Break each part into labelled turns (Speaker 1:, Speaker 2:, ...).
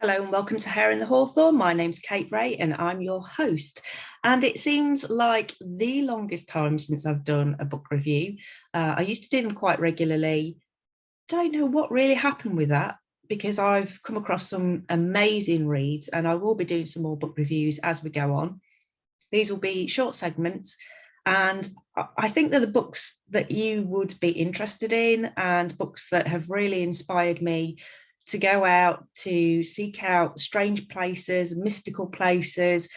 Speaker 1: Hello and welcome to Hare and the Hawthorn. My name's Kate Ray and I'm your host. And it seems like the longest time since I've done a book review. I used to do them quite regularly. Don't know what really happened with that because I've come across some amazing reads and I will be doing some more book reviews as we go on. These will be short segments and I think they're the books that you would be interested in and books that have really inspired me to go out to seek out strange places, mystical places,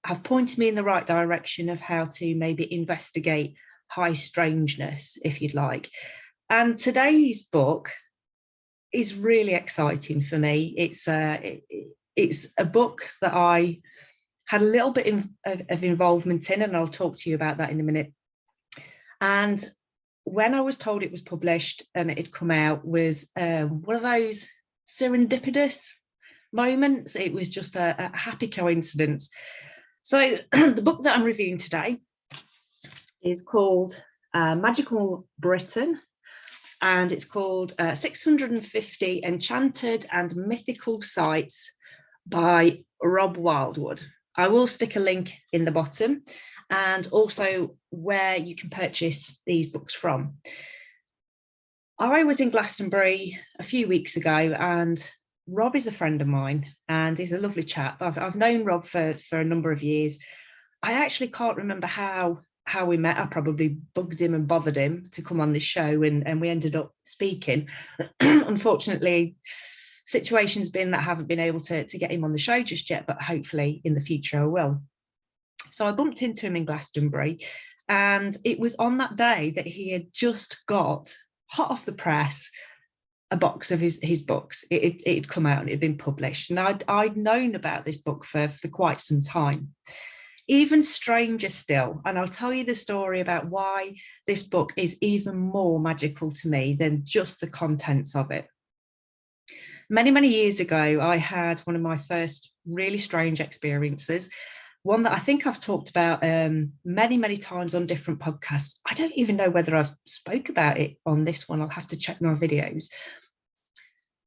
Speaker 1: have pointed me in the right direction of how to maybe investigate high strangeness, if you'd like. And today's book is really exciting for me. It's a book that I had a little bit of involvement in, and I'll talk to you about that in a minute. And when I was told it was published and it had come out was one of those serendipitous moments. It was just a happy coincidence. So the book that I'm reviewing today is called Magical Britain, and it's called 650 Enchanted and Mythical Sites by Rob Wildwood. I will stick a link in the bottom and also where you can purchase these books from. I was in Glastonbury a few weeks ago and Rob is a friend of mine and he's a lovely chap. I've known Rob for a number of years. I actually can't remember how we met. I probably bugged him and bothered him to come on this show and we ended up speaking. Unfortunately, situation's been that I haven't been able to get him on the show just yet, but hopefully in the future I will. So I bumped into him in Glastonbury and it was on that day that he had just got hot off the press a box of his books. It had come out and it had been published, and I'd known about this book for quite some time. Even stranger still, and I'll tell you the story about why this book is even more magical to me than just the contents of it. Many years ago, I had one of my first really strange experiences, one that I think I've talked about many times on different podcasts. I don't even know whether I've spoke about it on this one. I'll have to check my videos.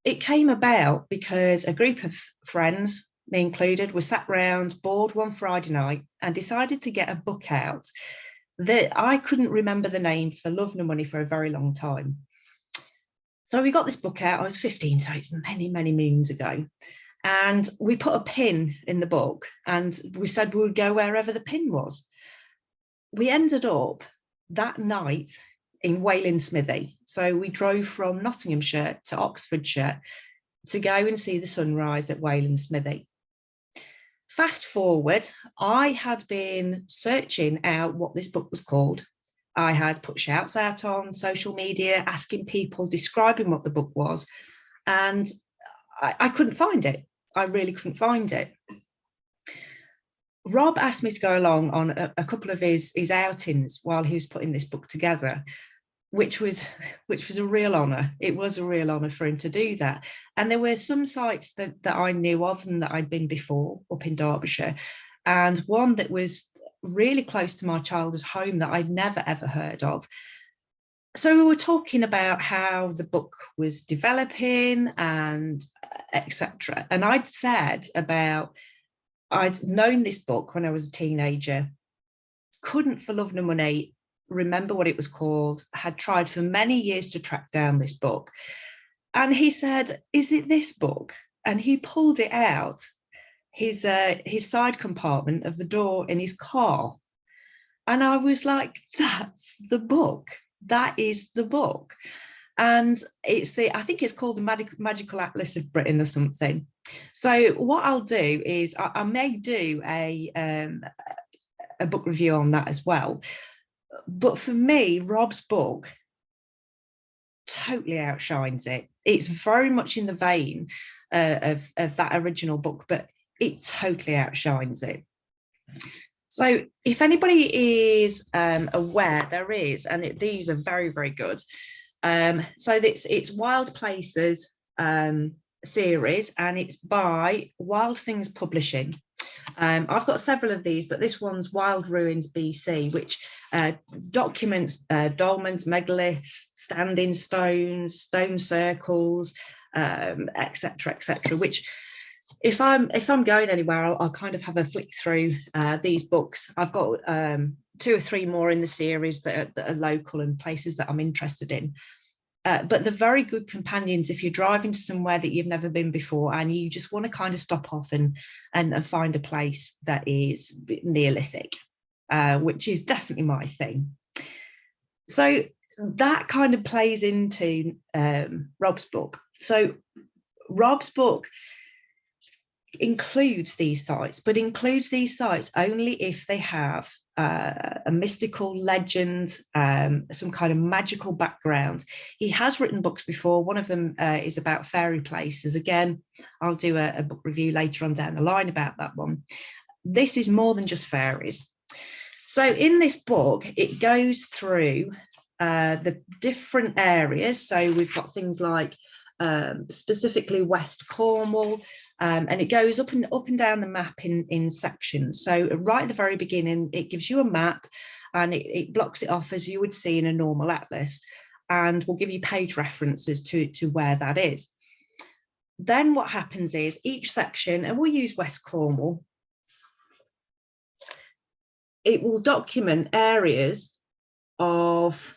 Speaker 1: It came about because a group of friends, me included, were sat round bored one Friday night and decided to get a book out that I couldn't remember the name for love nor money for a very long time. So we got this book out. I was 15, so it's many moons ago. And we put a pin in the book and we said we would go wherever the pin was. We ended up that night in Wayland Smithy. So we drove from Nottinghamshire to Oxfordshire to go and see the sunrise at Wayland Smithy. Fast forward, I had been searching out what this book was called. I had put shouts out on social media, asking people, describing what the book was, and I couldn't find it. I really couldn't find it. Rob asked me to go along on a couple of his outings while he was putting this book together, which was a real honour. It was a real honour for him to do that. And there were some sites that I knew of and that I'd been before up in Derbyshire, and one that was really close to my childhood home that I'd never ever heard of. So we were talking about how the book was developing and etc. And I'd said about I'd known this book when I was a teenager, couldn't for love nor money remember what it was called, had tried for many years to track down this book. And he said, "Is it this book?" And he pulled it out, his side compartment of the door in his car. And I was like, that's the book. That is the book. And I think it's called the Magical Atlas of Britain or something. So what I'll do is I may do a book review on that as well. But for me, Rob's book totally outshines it. It's very much in the vein of that original book, but it totally outshines it. So if anybody is aware, there is, and these are very good. So it's Wild Places series, and it's by Wild Things Publishing. I've got several of these, but this one's Wild Ruins BC, which documents dolmens, megaliths, standing stones, stone circles, etc., which if I'm going anywhere, I'll kind of have a flick through these books. I've got 2 or 3 more in the series that are local and places that I'm interested in. But they're very good companions if you're driving to somewhere that you've never been before and you just want to kind of stop off and find a place that is Neolithic, which is definitely my thing. So that kind of plays into Rob's book. So Rob's book includes these sites, but includes these sites only if they have a mystical legend, some kind of magical background. He has written books before. One of them is about fairy places. Again, I'll do a book review later on down the line about that one. This is more than just fairies. So in this book, it goes through the different areas. So we've got things like specifically West Cornwall, and it goes up and down the map in sections. So right at the very beginning, it gives you a map and it blocks it off as you would see in a normal atlas, and will give you page references to where that is. Then what happens is each section, and we'll use West Cornwall, it will document areas of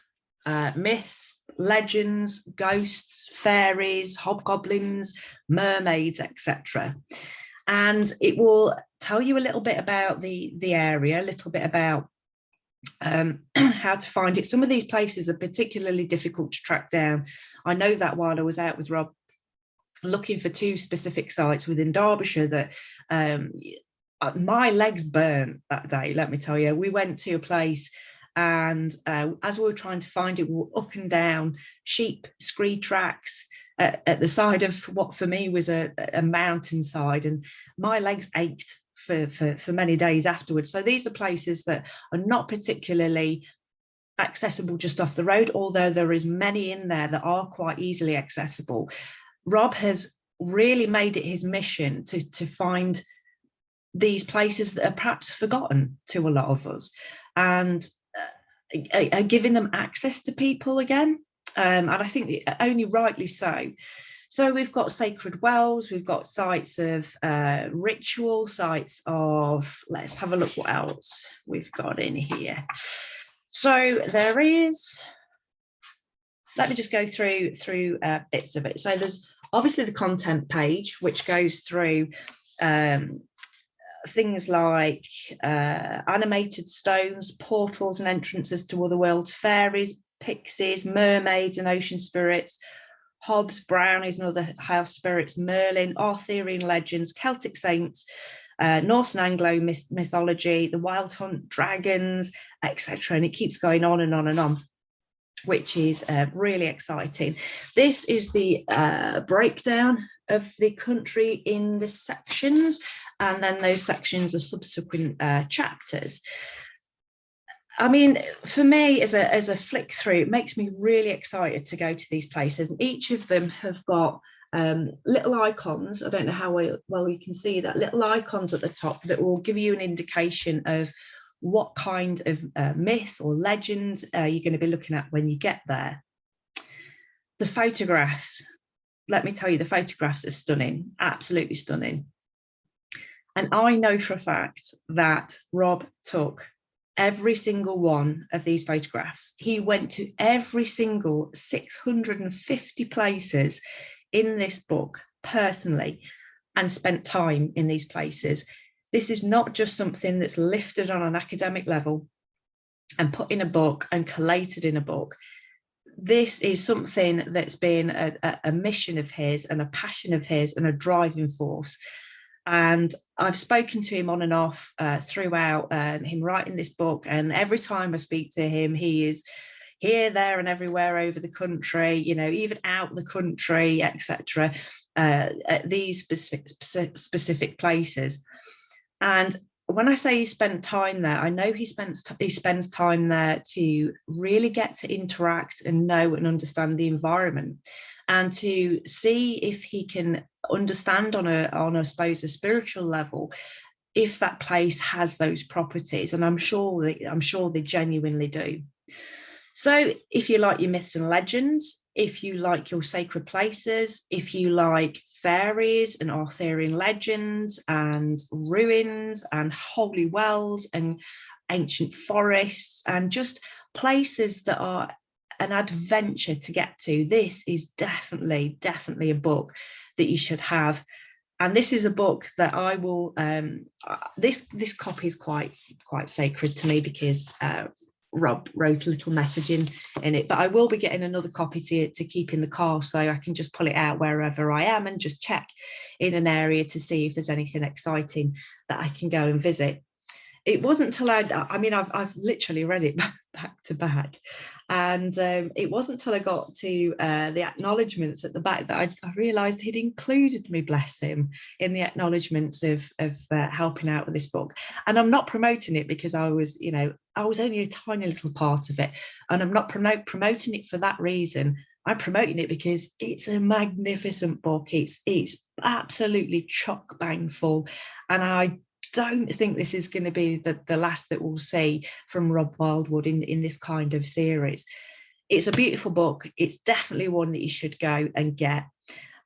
Speaker 1: myths, legends, ghosts, fairies, hobgoblins, mermaids, etc. And it will tell you a little bit about the area, a little bit about how to find it. Some of these places are particularly difficult to track down. I know that while I was out with Rob looking for 2 specific sites within Derbyshire that my legs burnt that day, let me tell you. We went to a place and as we were trying to find it, we were up and down sheep scree tracks at the side of what for me was a mountainside, and my legs ached for many days afterwards. So these are places that are not particularly accessible just off the road, although there is many in there that are quite easily accessible. Rob has really made it his mission to find these places that are perhaps forgotten to a lot of us, and are giving them access to people again, and I think only rightly so. So we've got sacred wells, we've got sites of ritual, sites of, let's have a look what else we've got in here. So there is, let me just go through bits of it. So there's obviously the content page, which goes through things like animated stones, portals and entrances to other worlds, fairies, pixies, mermaids and ocean spirits, hobs, brownies and other house spirits, Merlin, Arthurian legends, Celtic saints, Norse and Anglo mythology, the wild hunt, dragons, etc. And it keeps going on and on and on, which is really exciting. This is the breakdown of the country in the sections, and then those sections are subsequent chapters. I mean, for me, as a flick through, it makes me really excited to go to these places. And each of them have got little icons. I don't know how well you can see that, little icons at the top that will give you an indication of what kind of myth or legend you're going to be looking at when you get there. The photographs, let me tell you, the photographs are stunning, absolutely stunning. And I know for a fact that Rob took every single one of these photographs. He went to every single 650 places in this book personally and spent time in these places. This is not just something that's lifted on an academic level and put in a book and collated in a book. This is something that's been a mission of his and a passion of his and a driving force. And I've spoken to him on and off throughout him writing this book. And every time I speak to him, he is here, there and everywhere over the country, you know, even out the country, etc. At these specific places. And when I say he spent time there, I know he spends time there to really get to interact and know and understand the environment, and to see if he can understand on I suppose a spiritual level if that place has those properties. And I'm sure they genuinely do. So if you like your myths and legends, if you like your sacred places, if you like fairies and Arthurian legends and ruins and holy wells and ancient forests and just places that are an adventure to get to, this is definitely a book that you should have. And this is a book that I will this copy is quite sacred to me, because Rob wrote a little message in it, but I will be getting another copy to keep in the car, so I can just pull it out wherever I am and just check in an area to see if there's anything exciting that I can go and visit. It wasn't until I've literally read it back to back, and it wasn't until I got to the acknowledgements at the back that I realised he'd included me, bless him, in the acknowledgements of helping out with this book. And I'm not promoting it because I was only a tiny little part of it, and I'm not promoting it for that reason. I'm promoting it because it's a magnificent book. It's absolutely chock bang full, and I don't think this is going to be the last that we'll see from Rob Wildwood in this kind of series. It's a beautiful book. It's definitely one that you should go and get.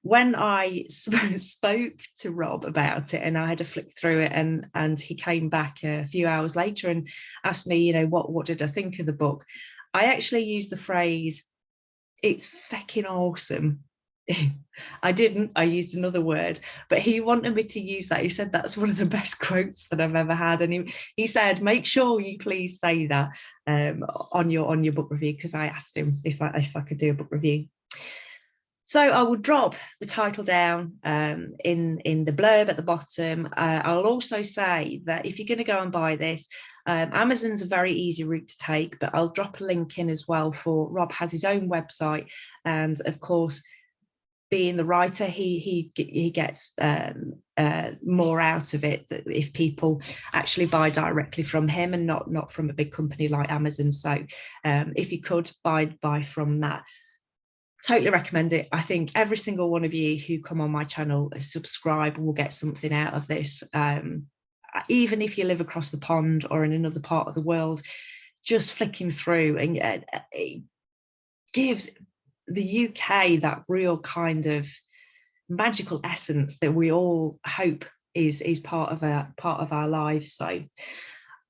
Speaker 1: When I spoke to Rob about it and I had to flick through it, and he came back a few hours later and asked me, what did I think of the book? I actually used the phrase, "It's fecking awesome." I didn't, I used another word, but he wanted me to use that. He said that's one of the best quotes that I've ever had. And he said, make sure you please say that on your book review, because I asked him if I could do a book review. So I will drop the title down in the blurb at the bottom. I'll also say that if you're going to go and buy this, Amazon's a very easy route to take, but I'll drop a link in as well for Rob has his own website, and of course, being the writer, he gets more out of it if people actually buy directly from him and not from a big company like Amazon. So if you could buy from that, totally recommend it. I think every single one of you who come on my channel, subscribe, will get something out of this. Even if you live across the pond or in another part of the world, just flicking through, and it gives the UK that real kind of magical essence that we all hope is part of our lives. So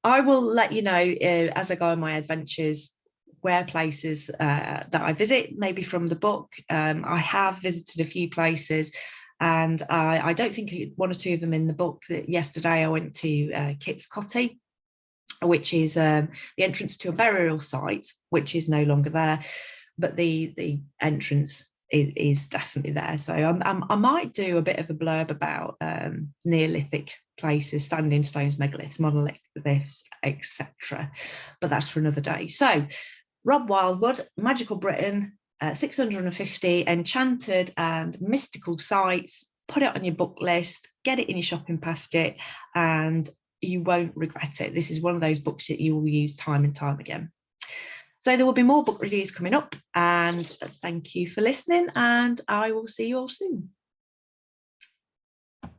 Speaker 1: I will let you know as I go on my adventures where places that I visit, maybe from the book. I have visited a few places, and I don't think one or two of them in the book. Yesterday I went to Kit's Cotty, which is the entrance to a burial site, which is no longer there, but the entrance is definitely there. So I might do a bit of a blurb about Neolithic places, standing stones, megaliths, monoliths, etc. But that's for another day. So Rob Wildwood, Magical Britain, 650 Enchanted and Mystical sites. Put it on your book list, get it in your shopping basket, and you won't regret it. This is one of those books that you will use time and time again. So there will be more book reviews coming up, and thank you for listening, and I will see you all soon.